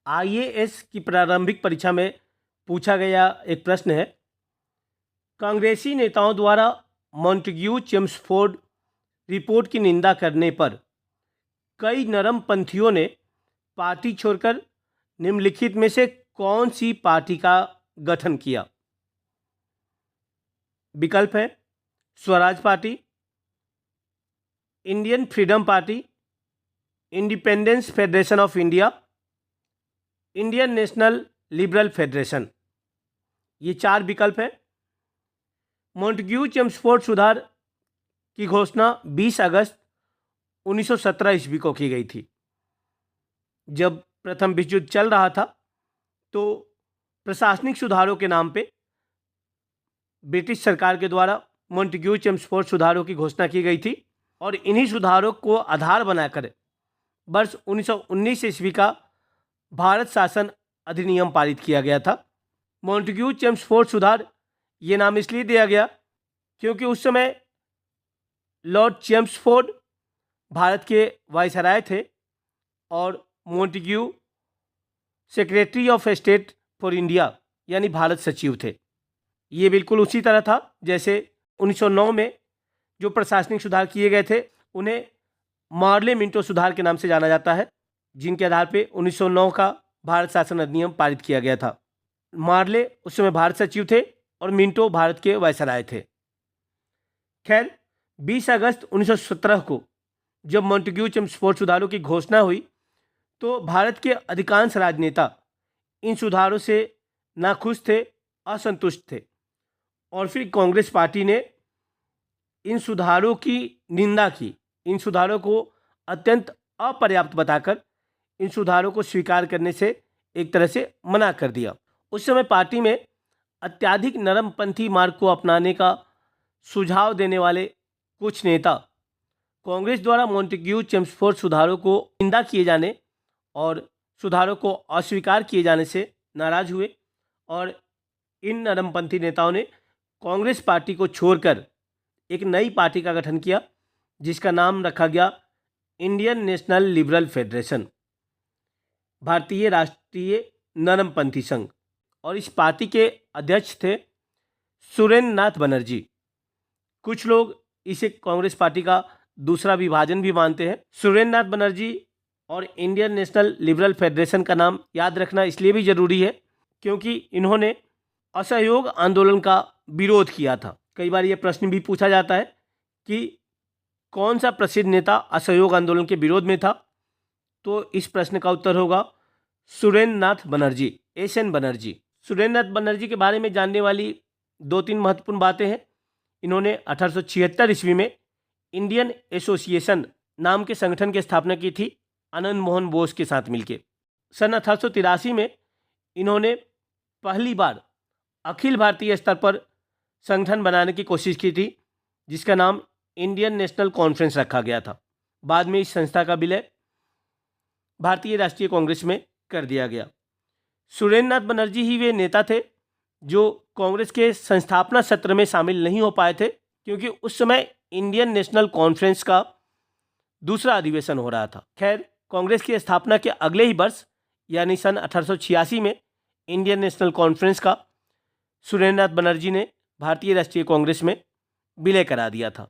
IAS की प्रारंभिक परीक्षा में पूछा गया एक प्रश्न है, कांग्रेसी नेताओं द्वारा मॉन्टेग्यू चेम्सफोर्ड रिपोर्ट की निंदा करने पर कई नरमपंथियों ने पार्टी छोड़कर निम्नलिखित में से कौन सी पार्टी का गठन किया? विकल्प है Swaraj party, Indian freedom party, independence federation of India, Indian national liberal federation. ये 4 विकल्प हैं। मॉन्टेग्यू चेम्सफोर्ड सुधार की घोषणा 20 अगस्त 1917 ईस्वी को की गई थी। जब प्रथम विश्व युद्ध चल रहा था तो प्रशासनिक सुधारों के नाम पे ब्रिटिश सरकार के द्वारा मॉन्टेग्यू चेम्सफोर्ड सुधारों की घोषणा की गई थी और इन्हीं सुधारों को आधार बनाकर वर्ष 1919 ईस्वी का भारत शासन अधिनियम पारित किया गया था। मॉन्टेग्यू चेम्सफोर्ड सुधार ये नाम इसलिए दिया गया क्योंकि उस समय लॉर्ड चेम्सफोर्ड भारत के वायसराय थे और Montagu secretary of state for India यानी भारत सचिव थे। ये बिल्कुल उसी तरह था जैसे 1909 में जो प्रशासनिक सुधार किए गए थे उन्हें मार्ले मिंटो सुधार के नाम से जाना जाता है, जिनके आधार पे 1909 का भारत शासन अधिनियम पारित किया गया था। मार्ले उस समय भारत सचिव थे और मिंटो भारत के वायसराय थे। खैर 20 अगस्त 1917 को जब मॉन्टेग्यू चेम्सफोर्ड सुधारों की घोषणा हुई तो भारत के अधिकांश राजनेता इन सुधारों से नाखुश थे, असंतुष्ट थे और फिर कांग्रेस पार्टी ने इन सुधारों की निंदा की। इन सुधारों को अत्यंत अपर्याप्त बताकर इन सुधारों को स्वीकार करने से एक तरह से मना कर दिया। उस समय पार्टी में अत्यधिक नरमपंथी मार्ग को अपनाने का सुझाव देने वाले कुछ नेता कांग्रेस द्वारा मॉन्टेग्यू चेम्सफोर्ड सुधारों को निंदा किए जाने और सुधारों को अस्वीकार किए जाने से नाराज हुए और इन नरमपंथी नेताओं ने कांग्रेस पार्टी को छोड़कर एक नई पार्टी का गठन किया जिसका नाम रखा गया इंडियन नेशनल लिबरल फेडरेशन, भारतीय राष्ट्रीय नरमपंथी संघ। और इस पार्टी के अध्यक्ष थे सुरेंद्र नाथ बनर्जी। कुछ लोग इसे कांग्रेस पार्टी का दूसरा विभाजन भी मानते हैं। सुरेंद्र नाथ बनर्जी और इंडियन नेशनल लिबरल फेडरेशन का नाम याद रखना इसलिए भी जरूरी है क्योंकि इन्होंने असहयोग आंदोलन का विरोध किया था। कई बार यह प्रश्न भी पूछा जाता है कि कौन सा प्रसिद्ध नेता असहयोग आंदोलन के विरोध में था, तो इस प्रश्न का उत्तर होगा सुरेंद्र नाथ बनर्जी, SN बनर्जी। सुरेंद्र नाथ बनर्जी के बारे में जानने वाली 2-3 महत्वपूर्ण बातें हैं। इन्होंने 1876 ईस्वी में इंडियन एसोसिएशन नाम के संगठन की स्थापना की थी आनंद मोहन बोस के साथ मिलकर। सन 1883 में इन्होंने पहली बार अखिल भारतीय स्तर पर संगठन बनाने की कोशिश की थी जिसका नाम इंडियन नेशनल कॉन्फ्रेंस रखा गया था। बाद में इस संस्था का विलय भारतीय राष्ट्रीय कांग्रेस में कर दिया गया। सुरेंद्र नाथ बनर्जी ही वे नेता थे जो कांग्रेस के संस्थापना सत्र में शामिल नहीं हो पाए थे क्योंकि उस समय इंडियन नेशनल कॉन्फ्रेंस का दूसरा अधिवेशन हो रहा था। खैर, कांग्रेस की स्थापना के अगले ही वर्ष यानी सन 1886 में इंडियन नेशनल कॉन्फ्रेंस का सुरेंद्र नाथ बनर्जी ने भारतीय राष्ट्रीय कांग्रेस में विलय करा दिया था।